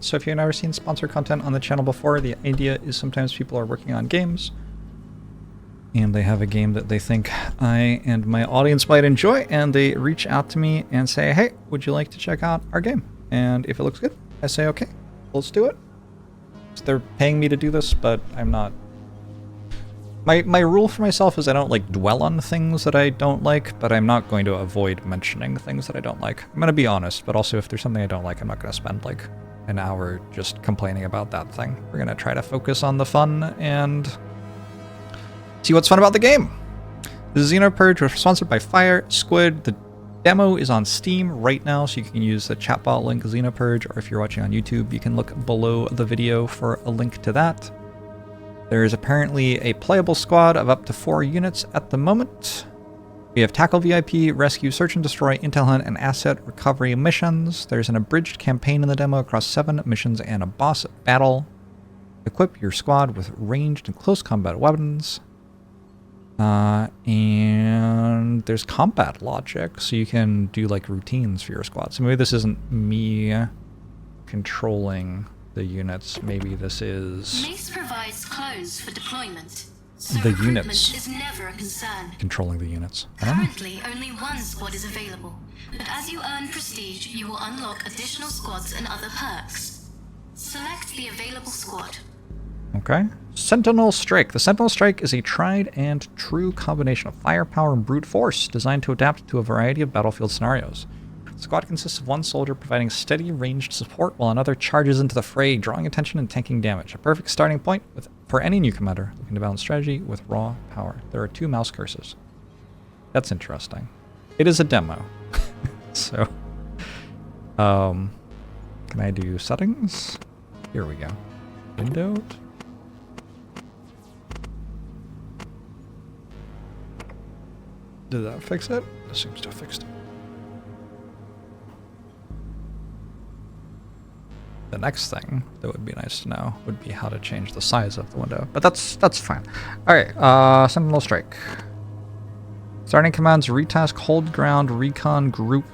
So if you've never seen sponsored content on the channel before, the idea is sometimes people are working on games and they have a game that they think I and my audience might enjoy, and they reach out to me and say, hey, would you like to check out our game? And if it looks good, I say, okay, let's do it. So they're paying me to do this, but I'm not. My rule for myself is I don't like dwell on things that I don't like, but I'm not going to avoid mentioning things that I don't like. I'm going to be honest, but also if there's something I don't like, I'm not going to spend like an hour just complaining about that thing. We're going to try to focus on the fun and see what's fun about the game. This is Xenopurge, was sponsored by Fire Squid. The demo is on Steam right now, so you can use the chatbot link Xenopurge, or if you're watching on YouTube, you can look below the video for a link to that. There is apparently a playable squad of up to 4 units at the moment. We have Tackle VIP, Rescue, Search and Destroy, Intel Hunt, and Asset Recovery missions. There's an abridged campaign in the demo across 7 missions and a boss battle. Equip your squad with ranged and close combat weapons. And there's combat logic, so you can do like routines for your squad. So maybe this isn't me controlling the units. Maybe this is Mace provides clones for deployment, so the recruitment units is never a concern. controlling the units. I don't know. Currently, only one squad is available, but as you earn prestige, you will unlock additional squads and other perks. Select the available squad. Okay. Sentinel Strike. The Sentinel Strike is a tried and true combination of firepower and brute force, designed to adapt to a variety of battlefield scenarios. The squad consists of one soldier providing steady ranged support while another charges into the fray, drawing attention and tanking damage. A perfect starting point for any new commander looking to balance strategy with raw power. There are 2 mouse cursors. That's interesting. It is a demo. So, can I do settings? Here we go. Windowed. Did that fix it? This seems to have fixed it. The next thing that would be nice to know would be how to change the size of the window, but that's fine. All right, Sentinel Strike. Starting commands: retask, hold ground, recon, group,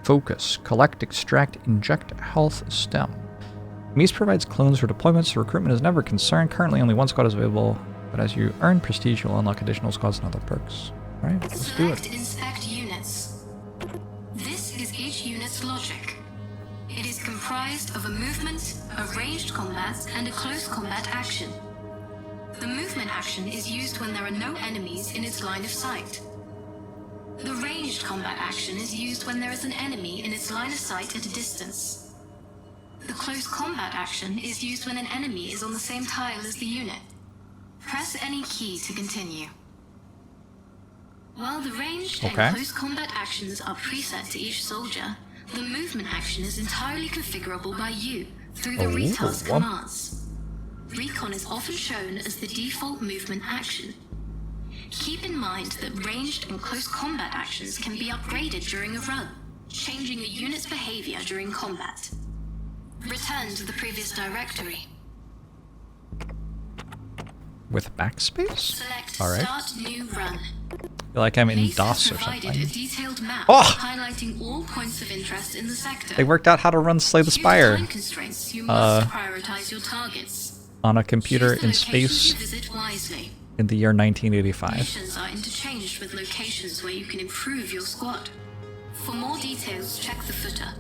focus, collect, extract, inject, health, stem. Mies provides clones for deployments, so recruitment is never a concern. Currently, only 1 squad is available, but as you earn prestige, you'll unlock additional squads and other perks. All right, let's do it. Select inspect units. This is each unit's logic. It is comprised of a movement, a ranged combat, and a close combat action. The movement action is used when there are no enemies in its line of sight. The ranged combat action is used when there is an enemy in its line of sight at a distance. The close combat action is used when an enemy is on the same tile as the unit. Press any key to continue. While the ranged and close combat actions are preset to each soldier, the movement action is entirely configurable by you through the retask commands. Recon is often shown as the default movement action. Keep in mind that ranged and close combat actions can be upgraded during a run, changing a unit's behavior during combat. Return to the previous directory. With backspace? Select All right. Start New Run. I feel like I'm in Mace DOS has or something. provided a detailed map Oh! highlighting all points of interest in the sector. They worked out how to run Slay the Due to Spire time constraints, you must prioritize your targets. on a computer Choose the in locations space you visit wisely. in the year 1985. Missions are interchanged with locations where you can improve your squad. For more details, check the footer.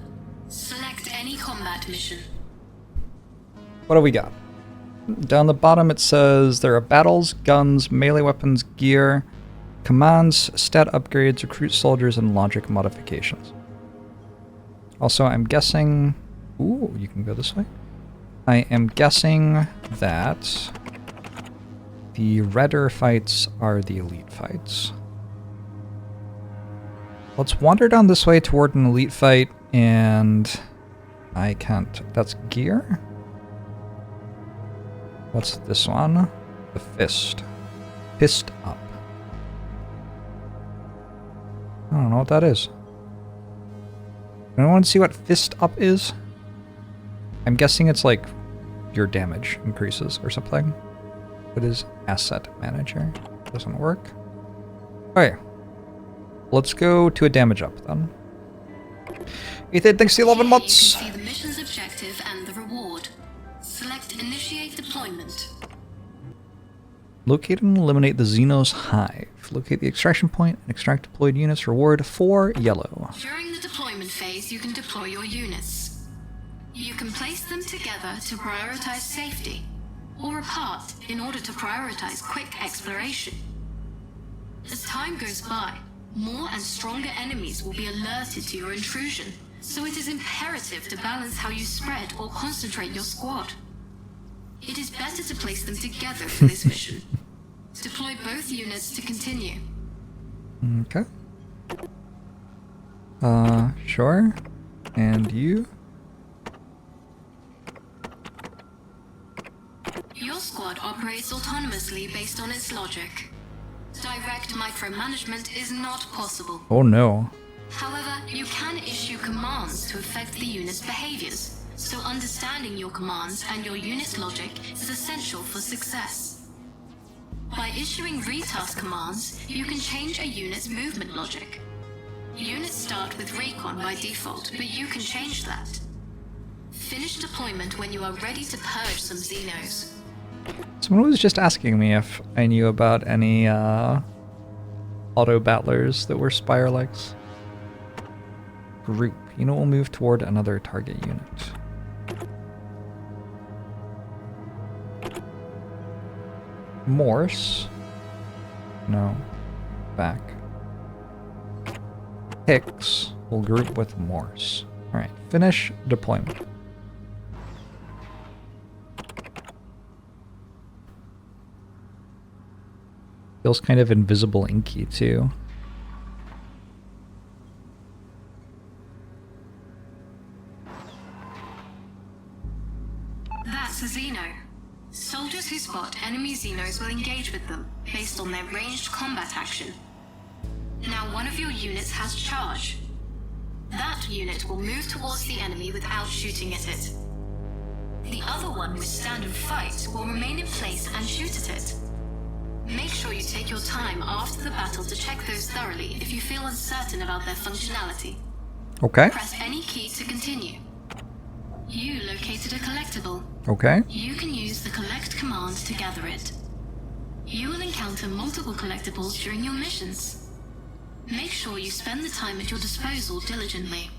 Select any combat mission. What do we got? Down the bottom it says there are battles, guns, melee weapons, gear, commands, stat upgrades, recruit soldiers, and logic modifications. Also, I'm guessing... Ooh, you can go this way. I am guessing that the redder fights are the elite fights. Let's wander down this way toward an elite fight, and I can't... That's gear? What's this one? The fist. Fist up. I don't know what that is. Anyone want to see what fist up is? I'm guessing it's like your damage increases or something. What is asset manager? Doesn't work. Okay. Let's go to a damage up then. Ethan, thanks to the 11 Here months. you can see the mission's objective and the reward. Select Initiate Deployment. Locate and eliminate the Xenos hive. Locate the extraction point and extract deployed units. Reward 4 yellow. During the deployment phase, you can deploy your units. You can place them together to prioritize safety, or apart in order to prioritize quick exploration. As time goes by, more and stronger enemies will be alerted to your intrusion, so it is imperative to balance how you spread or concentrate your squad. It is better to place them together for this mission. Deploy both units to continue. Okay. Sure. And you? Your squad operates autonomously based on its logic. Direct micromanagement is not possible. Oh no. However, you can issue commands to affect the unit's behaviors, so understanding your commands and your unit's logic is essential for success. By issuing retask commands, you can change a unit's movement logic. Units start with recon by default, but you can change that. Finish deployment when you are ready to purge some Xenos. Someone was just asking me if I knew about any auto battlers that were Spire-likes. Group. Unit will move toward another target unit. Morse. No. Back. Hicks will group with Morse. Alright, finish deployment. Feels kind of invisible inky too. That's a Xeno. Soldiers who spot enemy Xenos will engage with them, based on their ranged combat action. Now one of your units has charge. That unit will move towards the enemy without shooting at it. The other one with stand and fight will remain in place and shoot at it. Make sure you take your time after the battle to check those thoroughly if you feel uncertain about their functionality. Okay. Press any key to continue. You located a collectible. Okay. You can use the collect command to gather it. You will encounter multiple collectibles during your missions. Make sure you spend the time at your disposal diligently.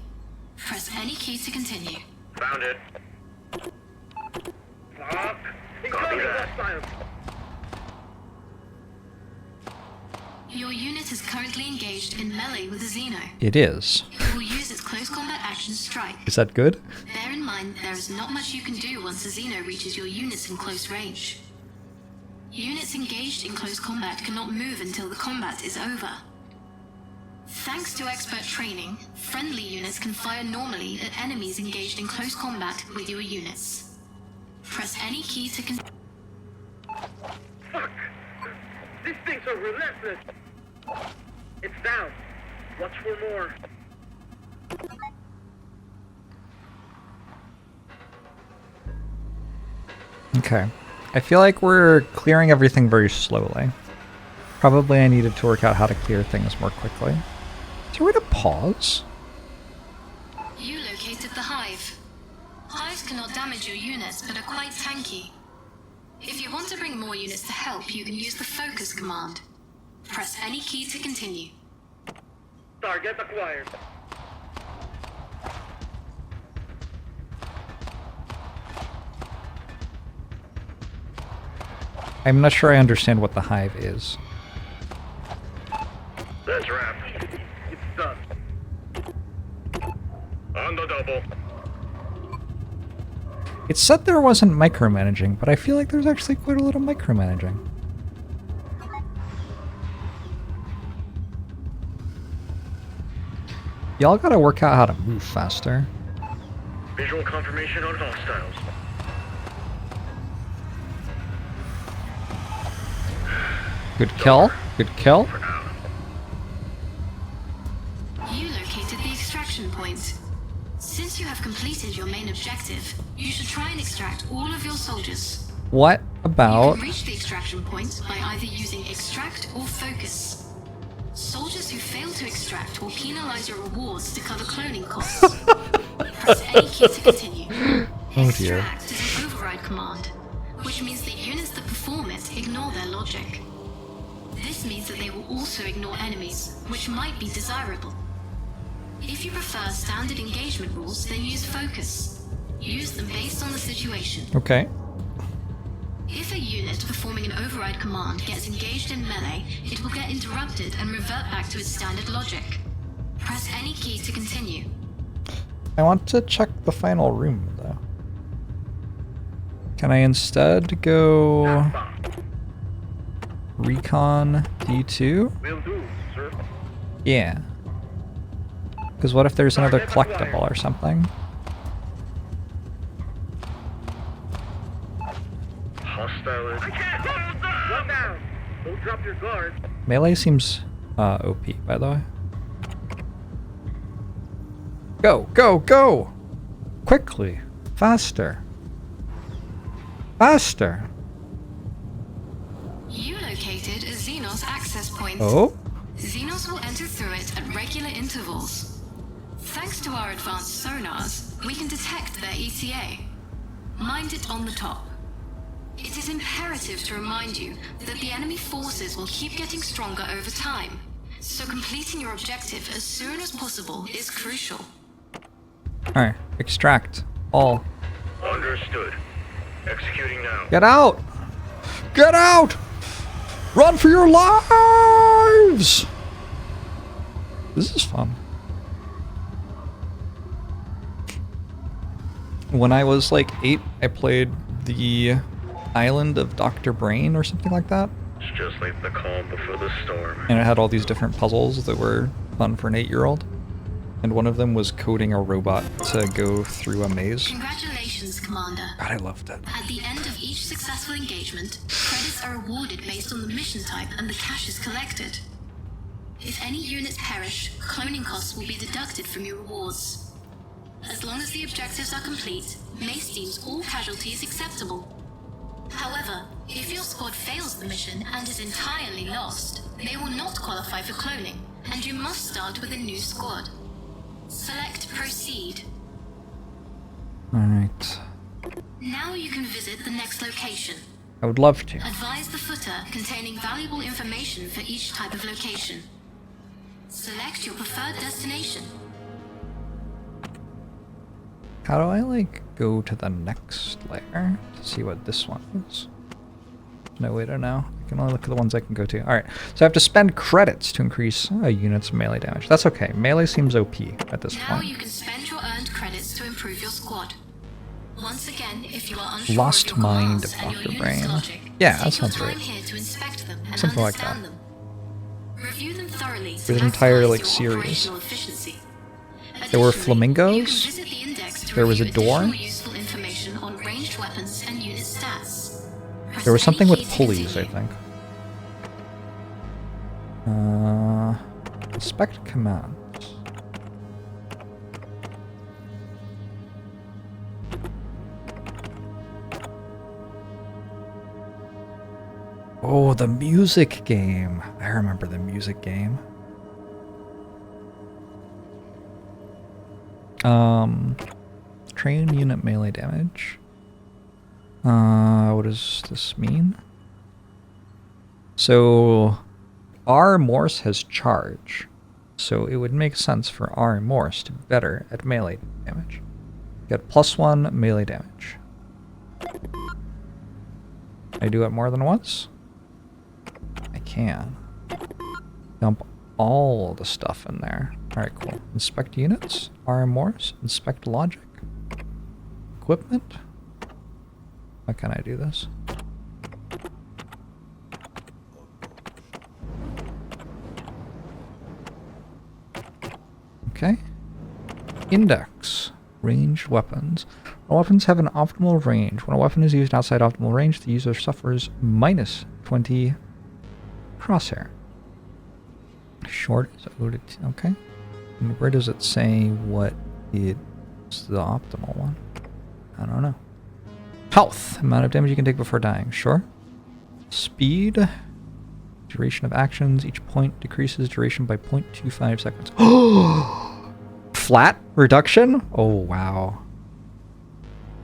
Press any key to continue. Found it. Fuck. Copy that. Your unit is currently engaged in melee with a Xeno. It is. It will use its close combat action strike. Is that good? Bear in mind there is not much you can do once a Xeno reaches your units in close range. Units engaged in close combat cannot move until the combat is over. Thanks to expert training, friendly units can fire normally at enemies engaged in close combat with your units. Press any key to Fuck. These things are relentless. It's down. Watch for more. Okay. I feel like we're clearing everything very slowly. Probably I needed to work out how to clear things more quickly. Is there a way to pause? You located the hive. Hives cannot damage your units, but are quite tanky. If you want to bring more units to help, you can use the focus command. Press any key to continue. Target acquired. I'm not sure I understand what the hive is. That's wrap. It's done. On the double. It said there wasn't micromanaging, but I feel like there's actually quite a little micromanaging. Y'all gotta work out how to move faster. Visual confirmation on hostiles. Good kill. Good kill. For now. You located the extraction point. Since you have completed your main objective, you should try and extract all of your soldiers. What You about... can reach the extraction point by either using extract or focus. Soldiers who fail to extract will penalize your rewards to cover cloning costs. Press any key to continue. Oh dear. Extract is an override command, which means the units that perform it ignore their logic. This means that they will also ignore enemies, which might be desirable. If you prefer standard engagement rules, then use focus. Use them based on the situation. Okay. If a unit performing an override command gets engaged in melee, it will get interrupted and revert back to its standard logic. Press any key to continue. I want to check the final room, though. Can I instead go recon D2? Will do, sir. Yeah. Because what if there's another collectible or something? Hostile. I can't hold them! One down. Don't drop your guard. Melee seems OP, by the way. Go, go, go! Quickly! Faster! Faster! You located a Xenos access point. Oh? Xenos will enter through it at regular intervals. Thanks to our advanced sonars, we can detect their ETA. Mind it on the top. It is imperative to remind you that the enemy forces will keep getting stronger over time, so completing your objective as soon as possible is crucial. Alright, extract. All. Understood. Executing now. Get out! Get out! Run for your lives! This is fun. When I was like 8, I played the Island of Dr. Brain or something like that. It's just like the calm before the storm. And it had all these different puzzles that were fun for an 8-year-old. And one of them was coding a robot to go through a maze. Congratulations, Commander. God, I loved it. At the end of each successful engagement, credits are awarded based on the mission type and the cash is collected. If any units perish, cloning costs will be deducted from your rewards. As long as the objectives are complete, Mace deems all casualties acceptable. However, if your squad fails the mission and is entirely lost, they will not qualify for cloning, and you must start with a new squad. Select Proceed. Alright. Now you can visit the next location. I would love to. Advise the footer containing valuable information for each type of location. Select your preferred destination. How do I, like, go to the next layer to see what this one is? No way to know. I can only look at the ones I can go to. Alright, so I have to spend credits to increase a unit's melee damage. That's okay. Melee seems OP at this Now point. you can spend your earned credits to improve your squad. Once again, if you are unsure Lost of your Mind commands of and your Dr. unit's Brain. logic, Yeah, that take sounds your right. time here to inspect them and Something like that. understand them. Review them thoroughly to There's an entire, maximize like, your series. operational efficiency. There were Additionally, flamingos. you can visit the index to There was a review door. additional useful information on ranged weapons and unit stats. Press There was any something with key to pulleys, I continue. think. Inspect commands. Oh, the music game. I remember the music game. Train unit melee damage. What does this mean? So, R Morse has charge. So it would make sense for R Morse to be better at melee damage. Get +1 melee damage. Can I do it more than once? I can. Dump all the stuff in there. Alright, cool. Inspect units. R Morse. Inspect logic. Equipment. How can I do this? Okay. Index. Ranged weapons. When weapons have an optimal range. When a weapon is used outside optimal range, the user suffers -20 crosshair. Short is loaded. Okay. And where does it say what is the optimal one? I don't know. Health. Amount of damage you can take before dying. Sure. Speed. Duration of actions. Each point decreases duration by 0.25 seconds. Flat reduction? Oh, wow.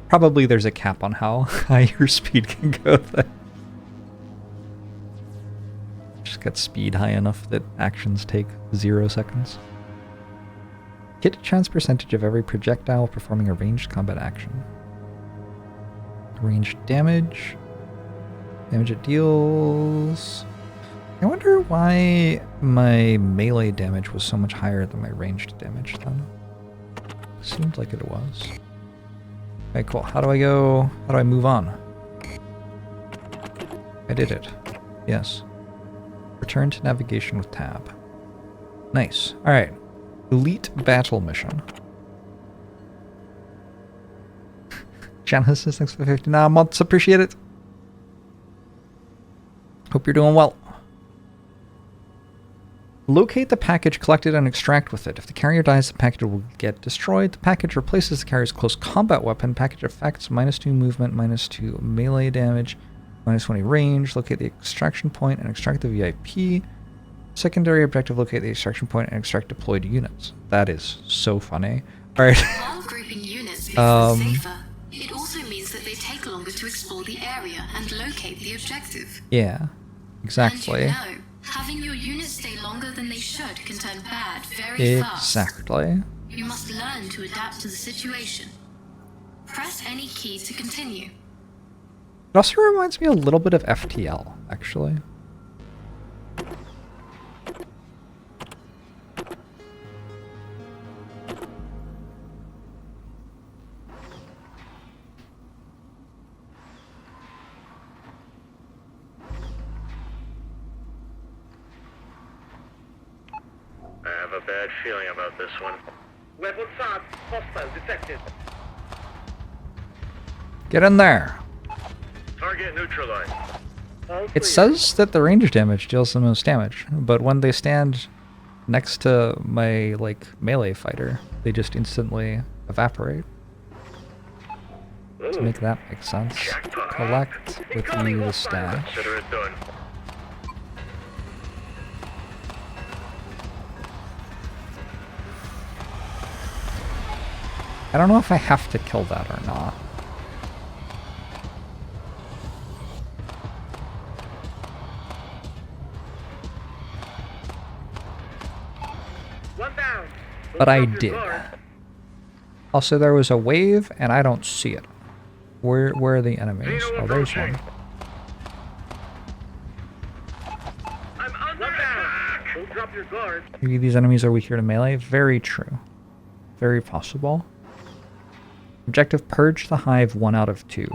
Probably there's a cap on how high your speed can go then. Just get speed high enough that actions take 0 seconds. Hit chance percentage of every projectile performing a ranged combat action. Ranged damage. Damage it deals. I wonder why my melee damage was so much higher than my ranged damage then. Seemed like it was. Okay, cool. How do I go? How do I move on? I did it. Yes. Return to navigation with tab. Nice. Alright. Elite battle mission. Genesis, thanks for 59 months. Appreciate it. Hope you're doing well. Locate the package collected and extract with it. If the carrier dies, the package will get destroyed. The package replaces the carrier's close combat weapon. Package effects, -2 movement, -2 melee damage, -20 range. Locate the extraction point and extract the VIP. Secondary objective, locate the extraction point and extract deployed units. That is so funny. Alright. While grouping units makes them safer, it also means that they take longer to explore the area and locate the objective. Yeah, exactly. And you know, having your units stay longer than they should can turn bad very fast. Exactly. You must learn to adapt to the situation. Press any key to continue. It also reminds me a little bit of FTL, actually. I have a bad feeling about this one. Weapon SAD, hostile detected. Get in there. Target neutralized. It says that the range damage deals the most damage, but when they stand next to my, like, melee fighter, they just instantly evaporate. To make that make sense. Collect with you the stash. Consider it done. I don't know if I have to kill that or not. One down. But I did. Also, there was a wave, and I don't see it. Where are the enemies? Oh, there's one. I'm under attack. Don't drop your guard. Maybe these enemies are weaker to melee? Very true. Very possible. Objective, purge the hive 1 out of 2.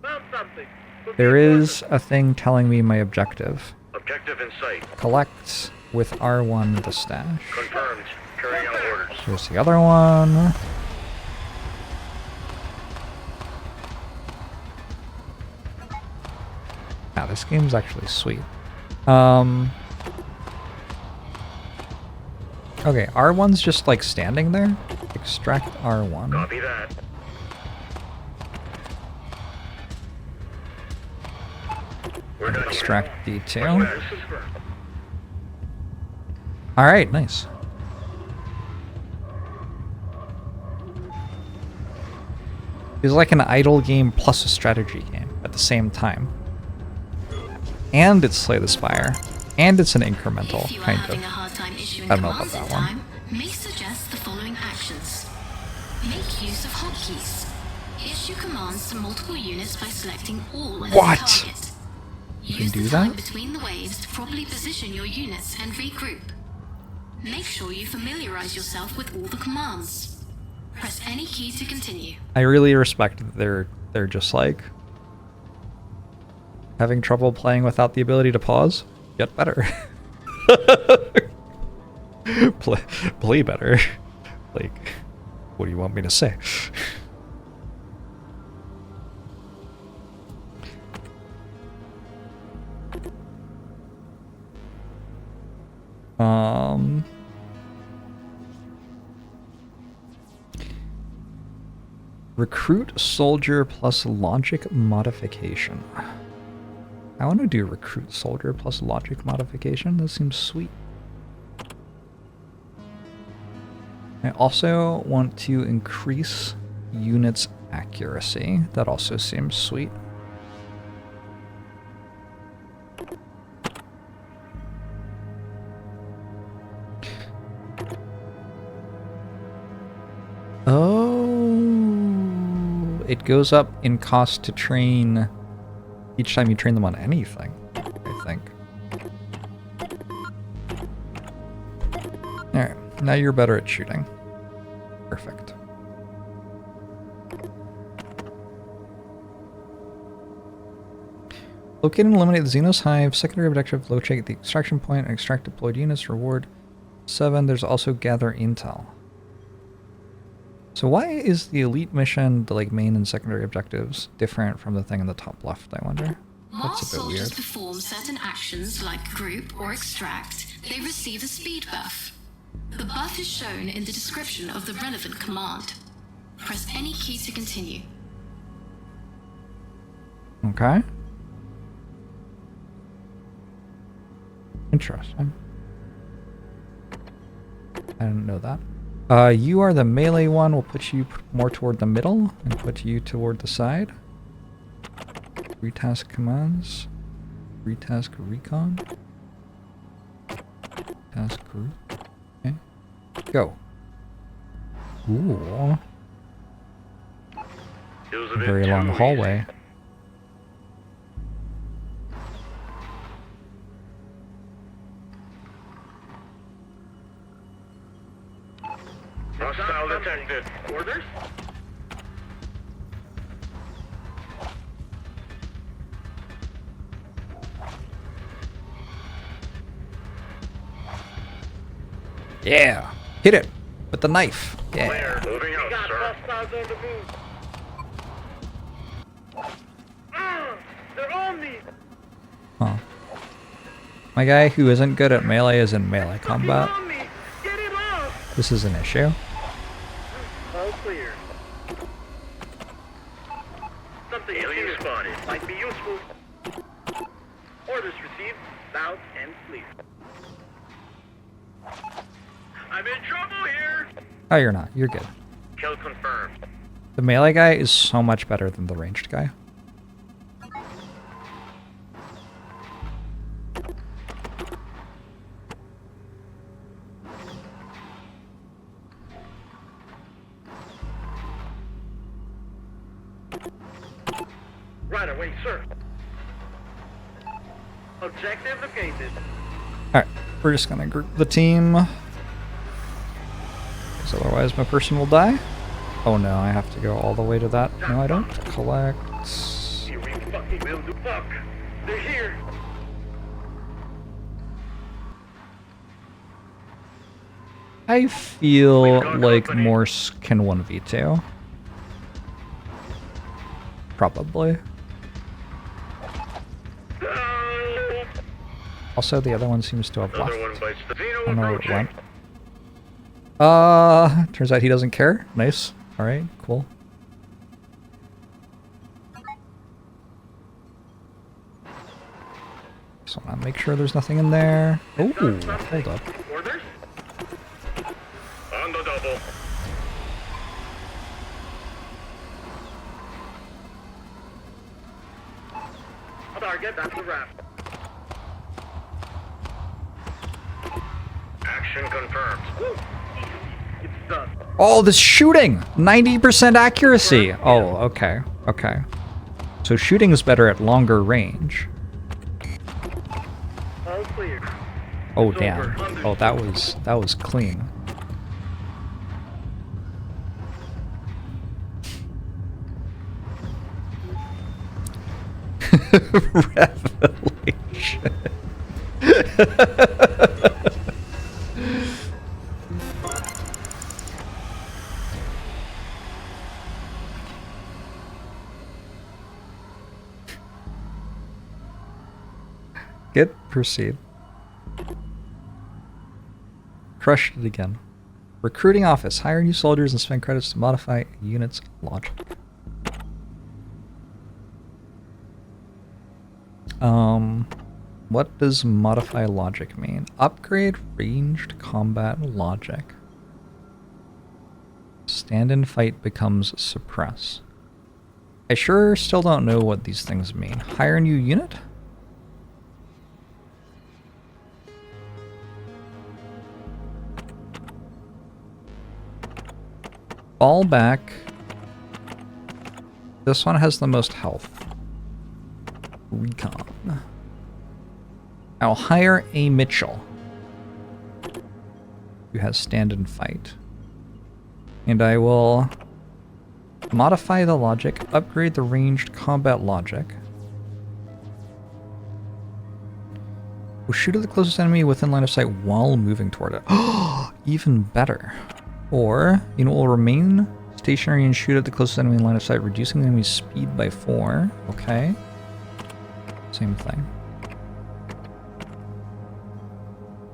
Found something. There is a thing telling me my objective. Objective in sight. Collect with R1 the stash. Confirmed. Carrying out orders. Here's the other one. Ah, this game's actually sweet. Okay, R1's just like standing there. Extract R1. Copy that. We're done. Extract D2. Alright, nice. It's like an idle game plus a strategy game at the same time. And it's Slay the Spire. And it's an incremental, If you are kind having of. a hard time issuing I don't know about commands that in one. time, may suggest the following actions. Make use of hotkeys. Issue commands to multiple units by selecting all as What? a target. Use do the time that? between the waves to properly position your units and regroup. Make sure you familiarize yourself with all the commands. Press any key to continue. I really respect that they're just like having trouble playing without the ability to pause. Get better. play better. Like, what do you want me to say? Recruit soldier plus logic modification. I want to do recruit soldier plus logic modification. That seems sweet. I also want to increase units accuracy. That also seems sweet. Oh, it goes up in cost to train each time you train them on anything, I think. Alright, now you're better at shooting. Perfect. Locate and eliminate the Xenos Hive. Secondary objective, locate the extraction point and extract deployed units. Reward 7. There's also gather intel. So why is the elite mission, the like main and secondary objectives, different from the thing in the top left, I wonder? While That's a bit soldiers weird. perform certain actions like group or extract, they receive a speed buff. The buff is shown in the description of the relevant command. Press any key to continue. Okay. Interesting. I didn't know that. You are the melee one. We'll put you more toward the middle and put you toward the side. Retask commands. Retask recon. Task group. Okay. Go. Ooh. Feels a A bit very too long easy. hallway. Hostile detected. Orders? Yeah. Hit it with the knife. Yeah. Clear. Moving We out, got sir. hostiles on the move. They're on me. Huh. My guy who isn't good at melee is in melee combat. On me. Get him off. This is an issue. All clear. Something Alien here. spotted. Might be useful. Orders received. Loud and clear. I'm in trouble here. Oh, you're not. You're good. Kill confirmed. The melee guy is so much better than the ranged guy. Right away, sir. Objective located. Alright, we're just gonna group the team. 'Cause otherwise my person will die. Oh no, I have to go all the way to that. No, I don't. Collect. Here we fucking will do. Fuck. They're here. I feel like Morse can 1v2. Probably. Also, the other one seems to have Another left. one bites the I don't know where it Xeno went. Turns out he doesn't care. Nice. Alright, cool. Just wanna make sure there's nothing in there. Ooh, hold up. Orders? On the double. Target, that's a wrap. Action confirmed. Woo. It's done. Oh, this shooting! 90% accuracy! Oh, okay. Okay. So shooting is better at longer range. All clear. Oh, damn. Oh, that was clean. Revelation. Good. Proceed. Crushed it again. Recruiting office. Hire new soldiers and spend credits to modify a unit's logic. What does modify logic mean? Upgrade ranged combat logic. Stand and fight becomes suppress. I sure still don't know what these things mean. Hire a new unit? Fall back. This one has the most health. Recon. I'll hire a Mitchell, who has stand and fight. And I will modify the logic, upgrade the ranged combat logic. We'll shoot at the closest enemy within line of sight while moving toward it. Even better. Or, unit will remain stationary and shoot at the closest enemy in line of sight, reducing the enemy's speed by 4. Okay. Same thing.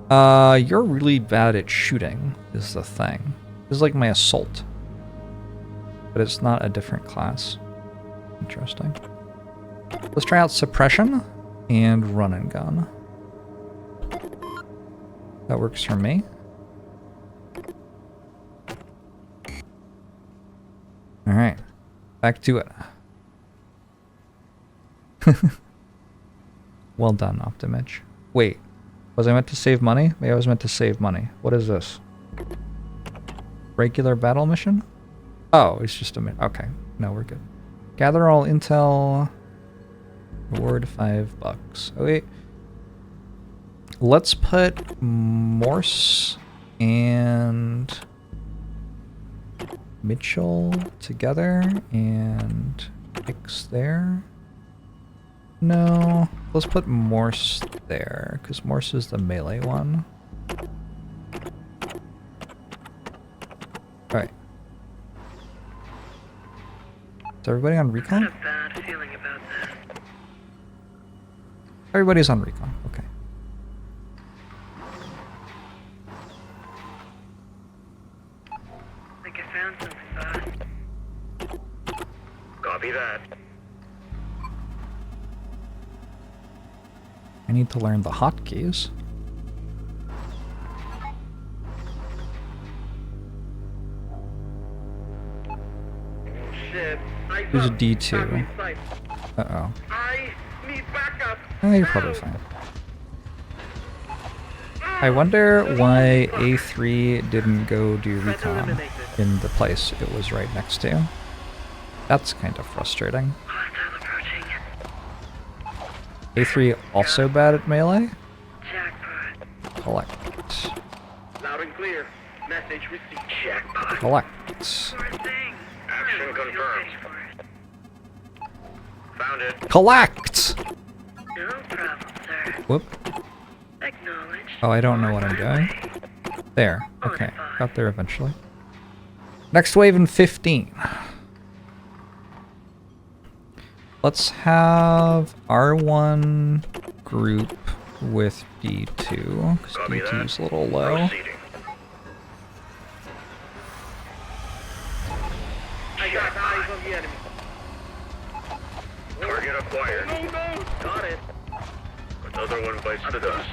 You're really bad at shooting, is the thing. This is like my assault. But it's not a different class. Interesting. Let's try out suppression and run and gun. That works for me. Alright. Back to it. Well done, Optimich. Wait. Was I meant to save money? Maybe I was meant to save money. What is this? Regular battle mission? Oh, it's just a minute. Okay. No, we're good. Gather all intel. Reward $5. Oh, wait. Let's put Morse and Mitchell together and X there. No, let's put Morse there, because Morse is the melee one. Alright. Is everybody on recon? I had a bad feeling about that. Everybody's on recon, okay. I think I found something, boss. Copy that. I need to learn the hotkeys. Shit. Who's a D2? Uh-oh. I need backup. Oh, you're probably fine. I wonder why A3 didn't go do recon in the place it was right next to. That's kind of frustrating. Hostile approaching. A3 also bad at melee? Jackpot. Collect. Loud and clear. Message received. Jackpot. Collect. Poor thing. Action confirmed. Found it. Collect! No problem, sir. Whoop. Acknowledge. Oh, I don't know what I'm doing. There. Okay. Got there eventually. Next wave in 15. Let's have R1 group with D2, because D2's a little low. Proceeding. I got eyes on the enemy. Target acquired. No, no. Got it. Another one bites the dust.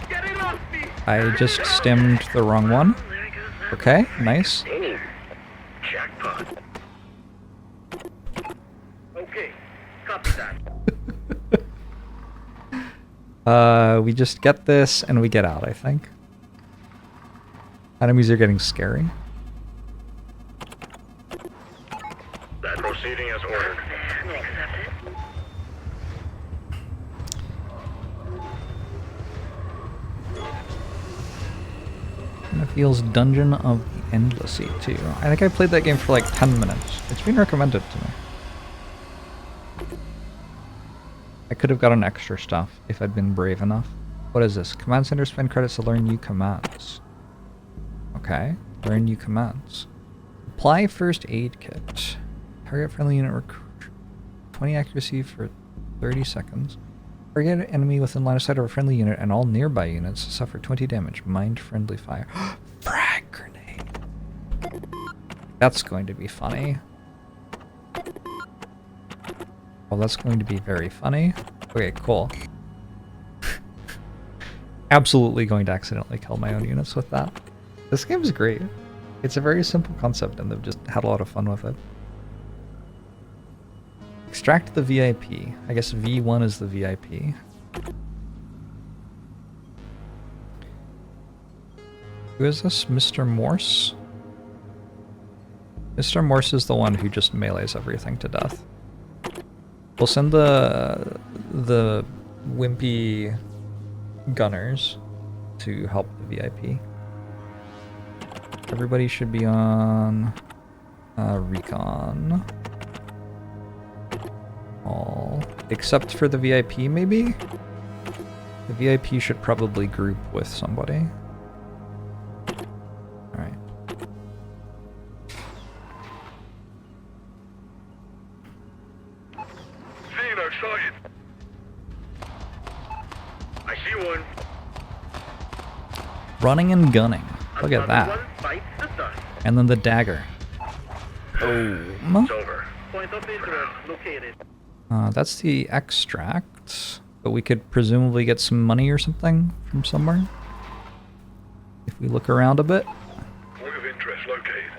Get it off me. I just stemmed the wrong one. There goes that. Okay, nice. Ooh. Jackpot. Okay. Copy that. We just get this and we get out, I think. Enemies are getting scary. That proceeding as ordered. Accepted. And it feels Dungeon of the Endlessy too. I think I played that game for like 10 minutes. It's been recommended to me. I could have gotten extra stuff if I'd been brave enough. What is this? Command center spend credits to learn new commands. Okay, learn new commands. Apply first aid kit. Target friendly unit recruit. 20 accuracy for 30 seconds. Target enemy within line of sight of a friendly unit and all nearby units suffer 20 damage. Mind friendly fire. Frag grenade. That's going to be funny. Well, that's going to be very funny. Okay, cool. Absolutely going to accidentally kill my own units with that. This game's great. It's a very simple concept and they've just had a lot of fun with it. Extract the VIP. I guess V1 is the VIP. Who is this? Mr. Morse? Mr. Morse is the one who just melees everything to death. We'll send the wimpy gunners to help the VIP. Everybody should be on recon. All except for the VIP, maybe? The VIP should probably group with somebody. Alright. Xeno sighted. I see one. Running and gunning. Look at Another that. one bites the dust. And then the dagger. It's over. Point of interest located. That's the extract, but we could presumably get some money or something from somewhere. If we look around a bit. Point of interest located.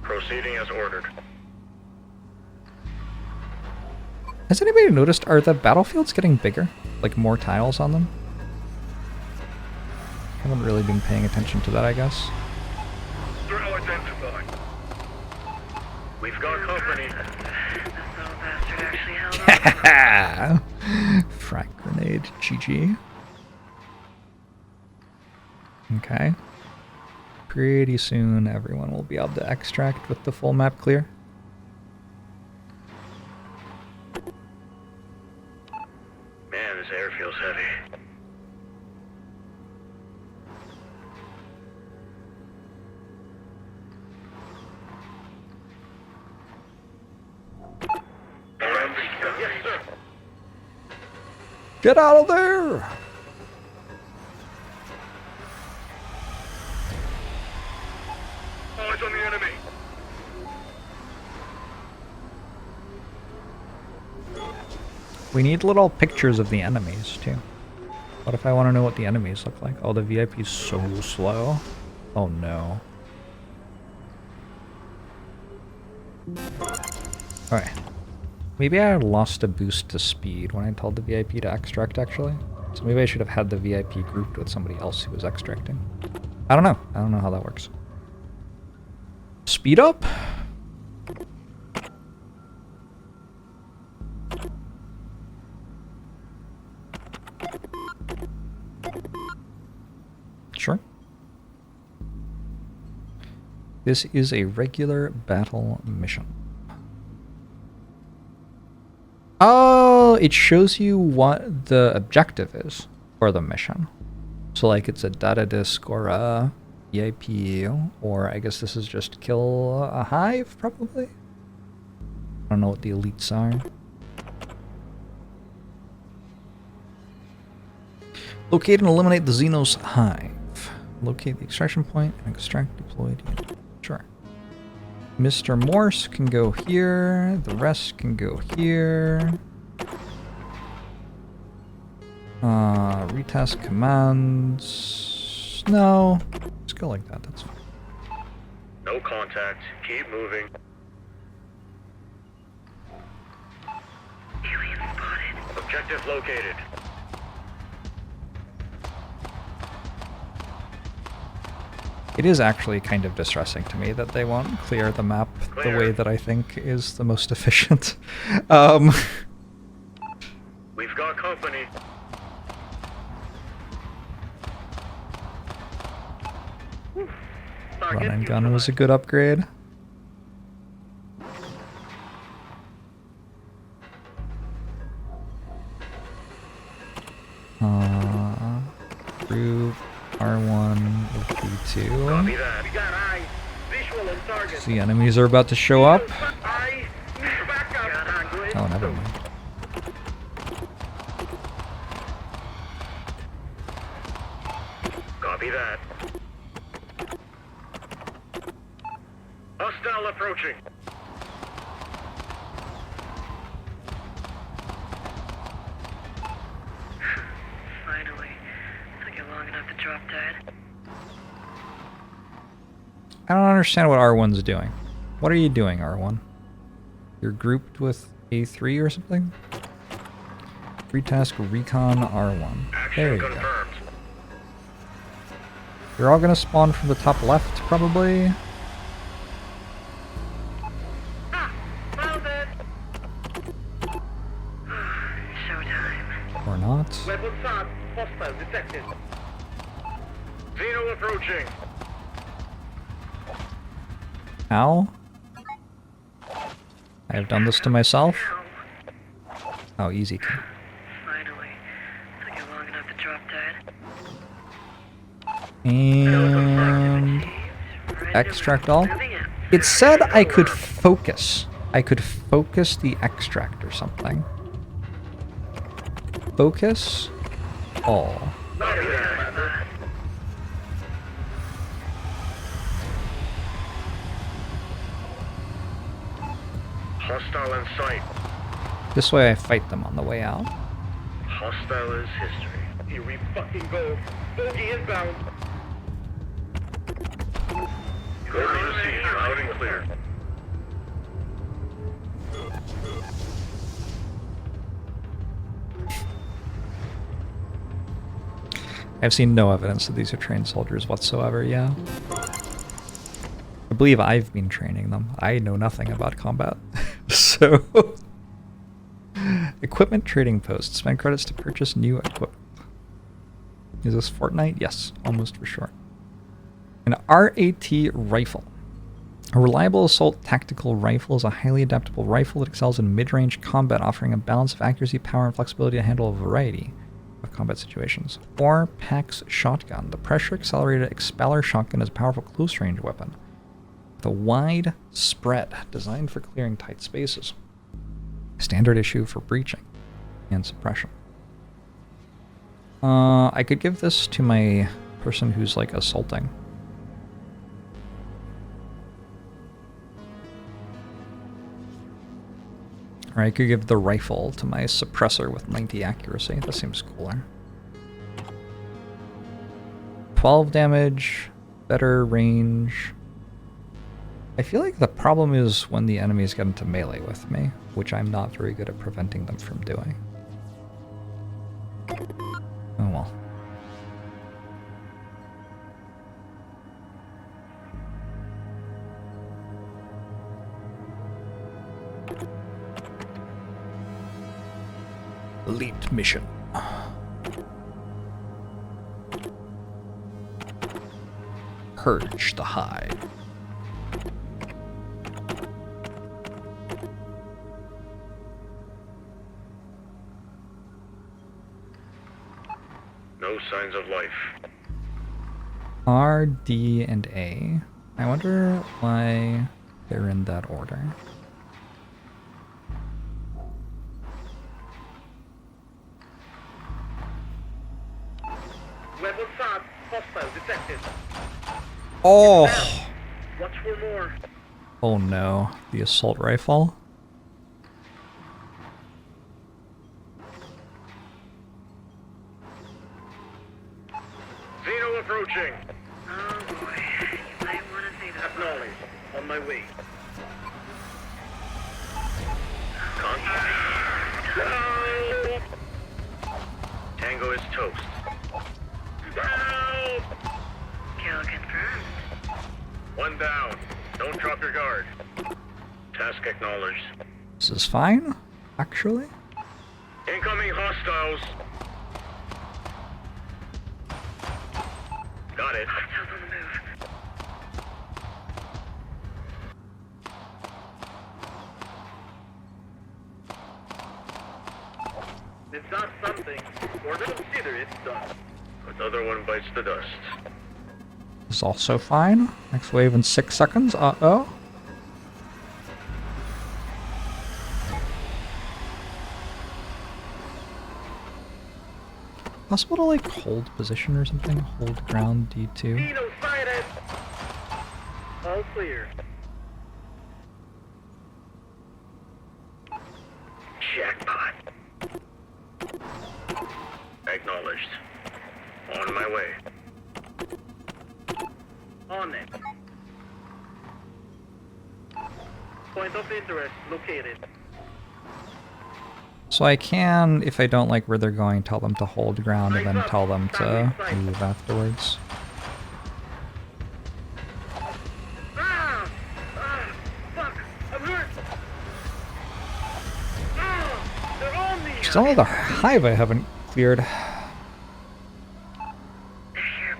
Proceeding as ordered. Has anybody noticed, are the battlefields getting bigger? Like more tiles on them? Haven't really been paying attention to that, I guess. Threat identified. We've got company. Frag grenade, GG. Okay. Pretty soon everyone will be able to extract with the full map clear. Man, this air feels heavy. Yes, sir. Get out of there! Eyes on the enemy. We need little pictures of the enemies, too. What if I want to know what the enemies look like? Oh, the VIP's so slow. Oh, no. Alright. Maybe I lost a boost to speed when I told the VIP to extract, actually. So maybe I should have had the VIP grouped with somebody else who was extracting. I don't know. I don't know how that works. Speed up? Sure. This is a regular battle mission. Oh, it shows you what the objective is for the mission. So like it's a data disk or a VIP, or I guess this is just kill a hive, probably? I don't know what the elites are. Locate and eliminate the Xenos hive. Locate the extraction point and extract deployed unit. Sure. Mr. Morse can go here. The rest can go here. Retest commands. No. Let's go like that. That's fine. No contact. Keep moving. Alien spotted. Objective located. It is actually kind of distressing to me that they won't clear the map the way that I think is the most efficient. We've got company. Run and gun was a good upgrade. Group R1 with B2. Copy that. We got eyes. Visual on target. The enemies are about to show up. Eye. Back up. Good. Oh, never mind. Copy that. Hostile approaching. long enough to drop dead. I don't understand what R1's doing. What are you doing, R1? You're grouped with A3 or something? Free task recon R1. There you go. You're all gonna spawn from the top left, probably. Found it! Showtime. Or not. Weapon SAT. Hostile detected. Xeno approaching. Ow. I have done this to myself. Oh, easy. Finally. Took it long enough to drop dead. And extract all. It said I could focus. I could focus the extract or something. Focus all. Hostile in sight. This way I fight them on the way out. Hostile is history. Here we fucking go. Bogey inbound. Code received. Loud and clear. I've seen no evidence that these are trained soldiers whatsoever, yeah. I believe I've been training them. I know nothing about combat. So... Equipment trading post. Spend credits to purchase new equipment. Is this Fortnite? Yes, almost for sure. An RAT rifle. A reliable assault tactical rifle is a highly adaptable rifle that excels in mid-range combat, offering a balance of accuracy, power, and flexibility to handle a variety of combat situations. Or PAX shotgun. The pressure-accelerated expeller shotgun is a powerful close-range weapon with a wide spread designed for clearing tight spaces. Standard issue for breaching and suppression. I could give this to my person who's like assaulting. Or I could give the rifle to my suppressor with 90 accuracy. That seems cooler. 12 damage, better range. I feel like the problem is when the enemies get into melee with me, which I'm not very good at preventing them from doing. Oh well. Elite mission. Purge the hive. No signs of life. R, D, and A. I wonder why they're in that order. Weapon SAT. Hostile detected. Oh! Watch for more. Oh no, the assault rifle. Xeno approaching. Oh boy. You might want to see this. Acknowledged. On my way. Contact. No! Tango is toast. Help! Kill confirmed. One down. Don't drop your guard. Task acknowledged. This is fine, actually. Incoming hostiles. Got it. Hostiles on the move. It's not something. Or consider it done. Another one bites the dust. This is also fine. Next wave in 6 seconds. Uh-oh. Possible to like hold position or something? Hold ground D2. Xeno sighted! All clear. Jackpot. Acknowledged. On On my way. On it. Point of interest located. So I can, if I don't like where they're going, tell them to hold ground and then tell them to move afterwards. Fuck! I'm hurt! They're on me! Still another hive I haven't cleared. They're here,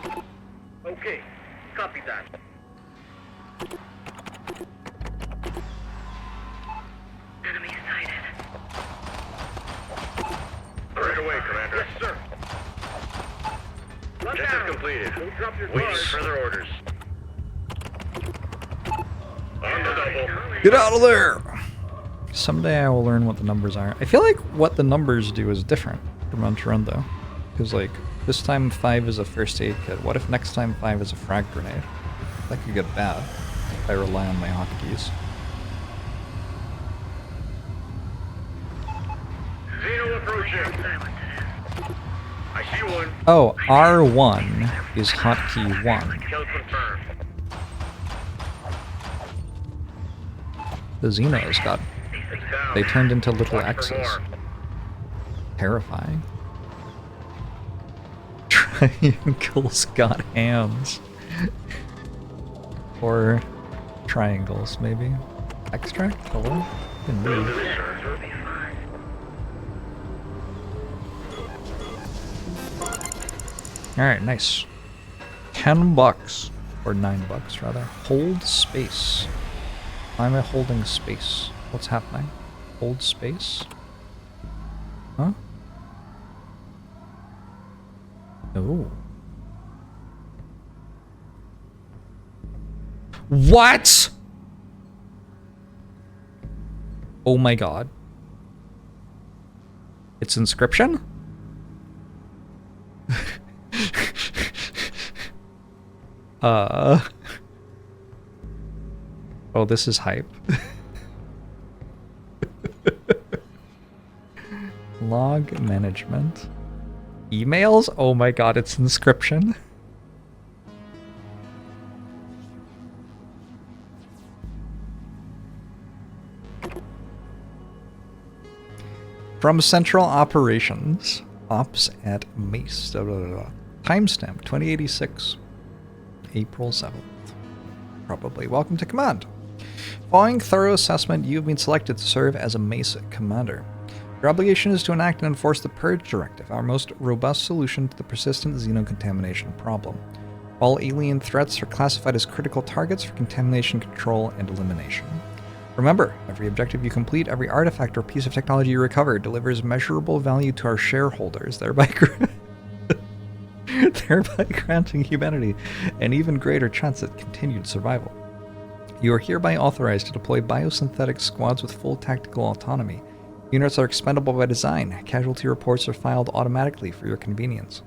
boss. Okay, copy that. Enemy sighted. Right away, Commander. Yes, sir. Lock Objective down. completed. Don't drop your Waiting guard. further orders. On the double. Get out of there! Someday I will learn what the numbers are. I feel like what the numbers do is different from run to run though. Because like, this time 5 is a first aid kit. What if next time 5 is a frag grenade? That could get bad if I rely on my hotkeys. Xeno approaching. I see one. Oh, R1 is hotkey 1. Kill confirmed. The Xenos got... It's down. they turned into little Watch for X's. more. Terrifying. Triangles got hands. Or triangles, maybe. Extract? Hello? Didn't Will move. do, sir. Alright, nice. $10. Or $9 rather. Hold space. Why am I holding space? What's happening? Hold space? Huh? Oh. What? Oh my god. It's inscription? Oh, this is hype. Log management. Emails? Oh my god, it's inscription. From Central Operations. Ops at Mace. Timestamp 2086. April 7th. Probably. Welcome to command. Following thorough assessment, you have been selected to serve as a Mace commander. Your obligation is to enact and enforce the Purge Directive, our most robust solution to the persistent xenocontamination problem. All alien threats are classified as critical targets for contamination control and elimination. Remember, every objective you complete, every artifact or piece of technology you recover delivers measurable value to our shareholders, thereby granting humanity an even greater chance at continued survival. You are hereby authorized to deploy biosynthetic squads with full tactical autonomy. Units are expendable by design. Casualty reports are filed automatically for your convenience.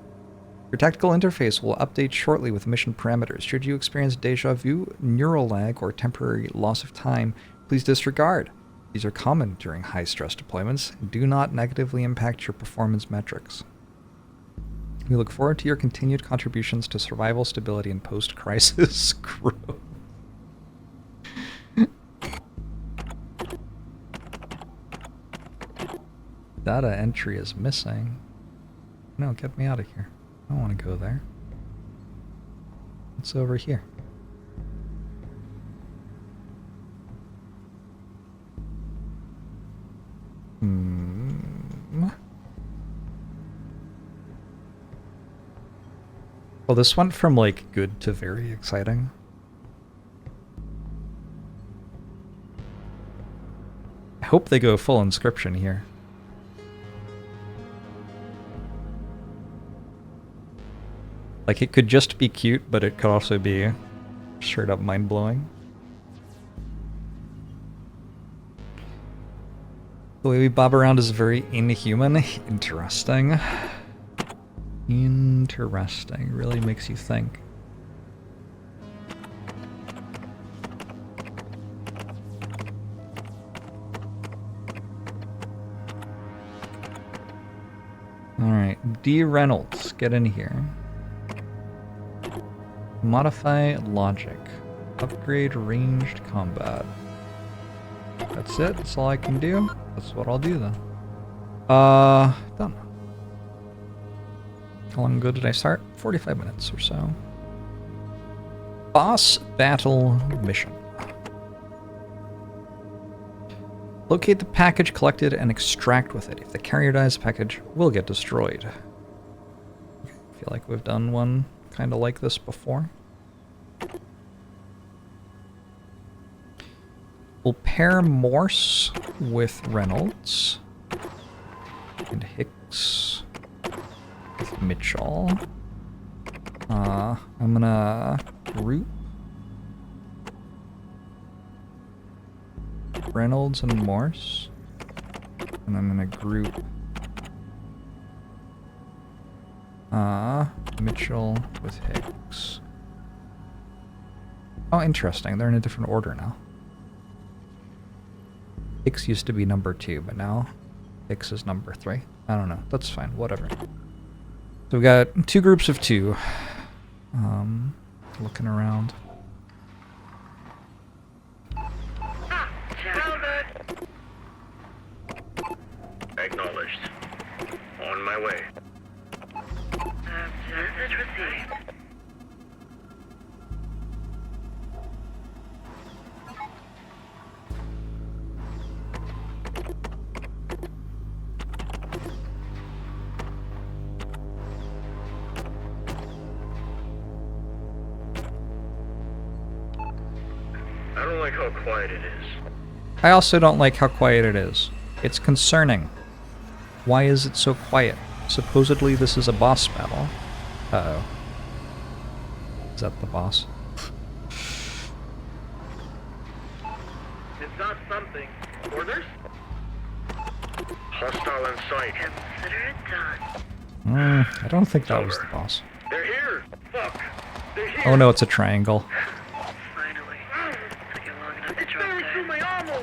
Your tactical interface will update shortly with mission parameters. Should you experience deja vu, neural lag, or temporary loss of time, please disregard. These are common during high-stress deployments and do not negatively impact your performance metrics. We look forward to your continued contributions to survival, stability, and post-crisis growth. Data entry is missing. No, get me out of here. I don't want to go there. What's over here? Well, this went from, like, good to very exciting. I hope they go full inscription here. Like, it could just be cute, but it could also be straight up mind-blowing. The way we bob around is very inhuman. Interesting. Interesting. Really makes you think. D. Reynolds, get in here. Modify logic. Upgrade ranged combat. That's it? That's all I can do? That's what I'll do then. Done. How long ago did I start? 45 minutes or so. Boss battle mission. Locate the package collected and extract with it. If the carrier dies, the package will get destroyed. I feel like we've done one kind of like this before. We'll pair Morse with Reynolds. And Hicks with Mitchell. I'm gonna group Reynolds and Morse. And I'm gonna group Mitchell with Hicks. Oh, interesting. They're in a different order now. Hicks used to be number 2, but now Hicks is number 3. I don't know. That's fine. Whatever. So we got 2 groups of 2. Looking around. Acknowledged. On my way. Message received. I don't like how quiet it is. I also don't like how quiet it is. It's concerning. Why is it so quiet? Supposedly this is a boss battle. Uh-oh. Is that the boss? It's not something. Orders? Hostile in sight. Consider it done. I don't think that was the boss. They're here! Fuck! They're here! Oh no, it's a triangle. Finally. Took you long enough to It's drop going through that. my armor!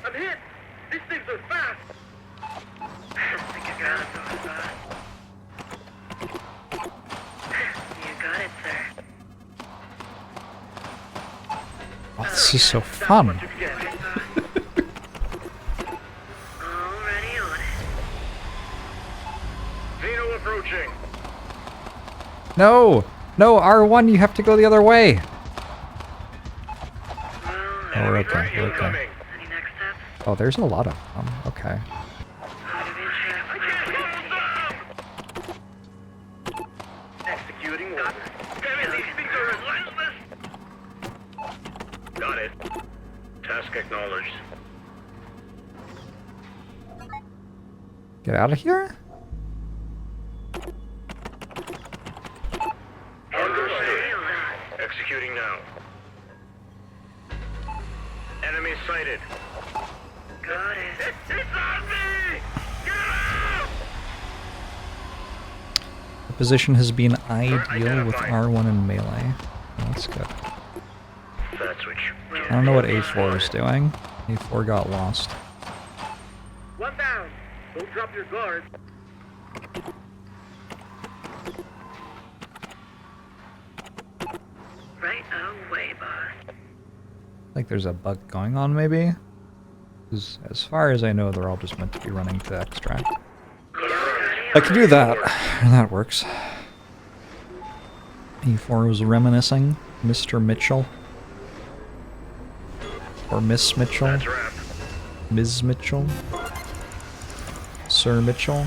I'm hit! These things are fast! Think you got it, boss. You got it, sir. Oh, this is so fun. What you get. Already on it. Xeno approaching. No! No, R1, you have to go the other way! Well, Oh, we're okay, Right we're okay. incoming. any next steps? Oh, there's a lot of them. Okay. Out of interest. Executing order. Damn it, these things are relentless. Got it. Task acknowledged. Get out of here? Understood. Executing now. Enemy sighted. Got it. It's on me! Get out! The position has been ideal with R1 and melee. That's good. That's what you I don't know what A4 is doing. A4 got lost. One down! Don't drop your guard. Right away, boss. Like there's a bug going on, maybe? 'Cause as far as I know, they're all just meant to be running to extract. I can do that. That works. E4 was reminiscing. Mr. Mitchell. Or Miss Mitchell. That's wrap. Ms. Mitchell. Sir Mitchell.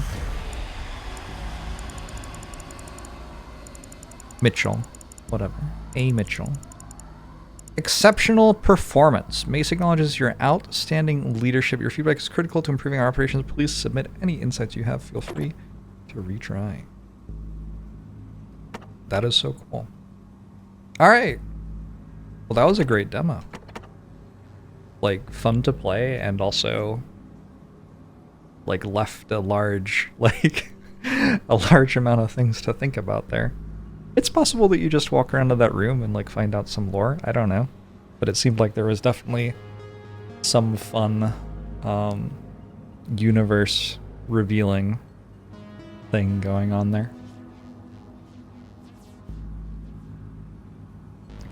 Mitchell. Whatever. A. Mitchell. Exceptional performance. Mace acknowledges your outstanding leadership. Your feedback is critical to improving our operations. Please submit any insights you have. Feel free to retry. That is so cool. Alright. Well, that was a great demo. Like, fun to play and also like left a large a large amount of things to think about there. It's possible that you just walk around to that room and like find out some lore. I don't know. But it seemed like there was definitely some fun universe revealing thing going on there.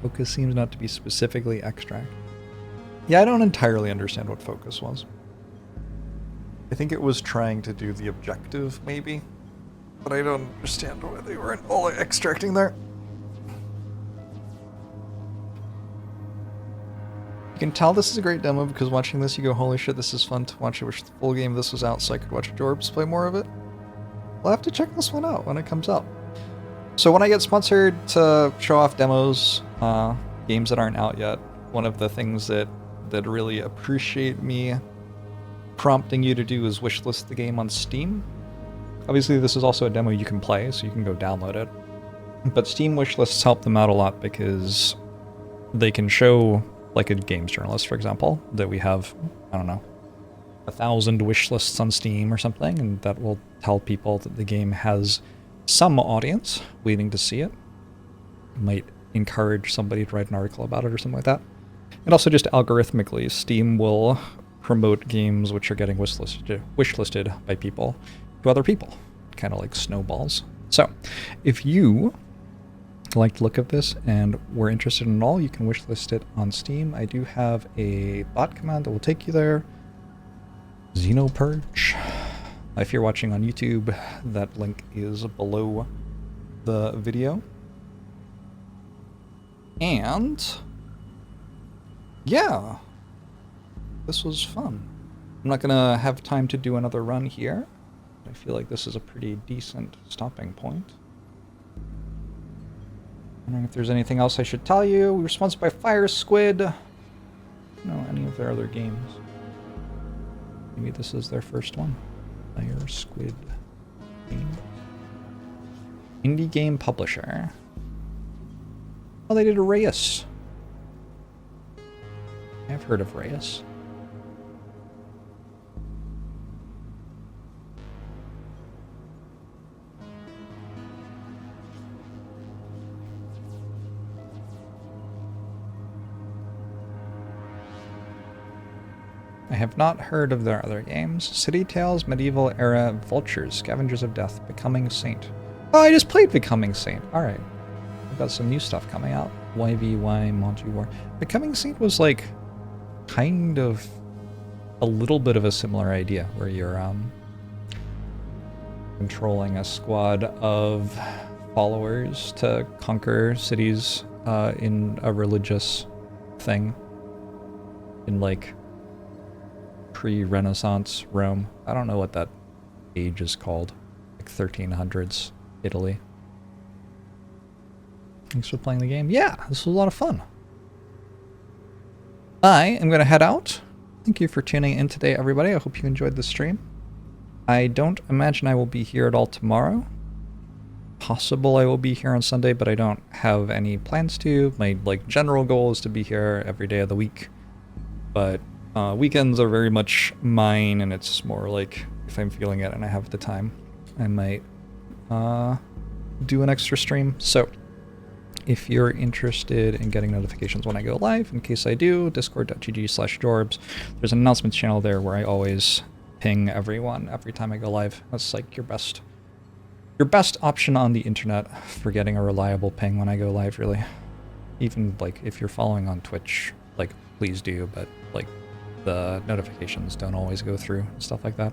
Focus seems not to be specifically extract. Yeah, I don't entirely understand what focus was. I think it was trying to do the objective, maybe. But I don't understand why they weren't all extracting there. You can tell this is a great demo because watching this you go, holy shit, this is fun to watch. I wish the full game of this was out so I could watch Jorbs play more of it. I'll have to check this one out when it comes out. So when I get sponsored to show off demos, games that aren't out yet, one of the things that really appreciate me prompting you to do is wishlist the game on Steam. Obviously this is also a demo you can play, so you can go download it. But Steam wishlists help them out a lot because they can show, like a games journalist, for example, that we have, I don't know, 1,000 wish lists on Steam or something, and that will tell people that the game has some audience waiting to see it. It might encourage somebody to write an article about it or something like that. And also just algorithmically, Steam will promote games which are getting wishlisted by people to other people, kind of like snowballs. So, if you like the look of this and were interested in it all, you can wishlist it on Steam. I do have a bot command that will take you there. Xenopurge. If you're watching on YouTube, that link is below the video. And yeah, this was fun. I'm not gonna have time to do another run here. I feel like this is a pretty decent stopping point. I don't know if there's anything else I should tell you. We were sponsored by Fire Squid. No, any of their other games. Maybe this is their first one. Fire Squid Games. Indie game publisher. Oh, they did a Reyes. I've heard of Reyes. I have not heard of their other games. City Tales, Medieval Era, Vultures, Scavengers of Death, Becoming Saint. Oh, I just played Becoming Saint. Alright. I've got some new stuff coming out. YVY Monty War. Becoming Saint was like kind of a little bit of a similar idea where you're controlling a squad of followers to conquer cities in a religious thing. In like pre-Renaissance Rome. I don't know what that age is called. Like 1300s Italy. Thanks for playing the game. Yeah, this was a lot of fun. I am going to head out. Thank you for tuning in today, everybody. I hope you enjoyed the stream. I don't imagine I will be here at all tomorrow. Possible I will be here on Sunday, but I don't have any plans to. My general goal is to be here every day of the week. But weekends are very much mine, and it's more like if I'm feeling it and I have the time, I might do an extra stream. So if you're interested in getting notifications when I go live, in case I do, discord.gg/Jorbs. There's an announcements channel there where I always ping everyone every time I go live. That's like your best option on the internet for getting a reliable ping when I go live, really. Even like if you're following on Twitch, like please do, but like the notifications don't always go through and stuff like that.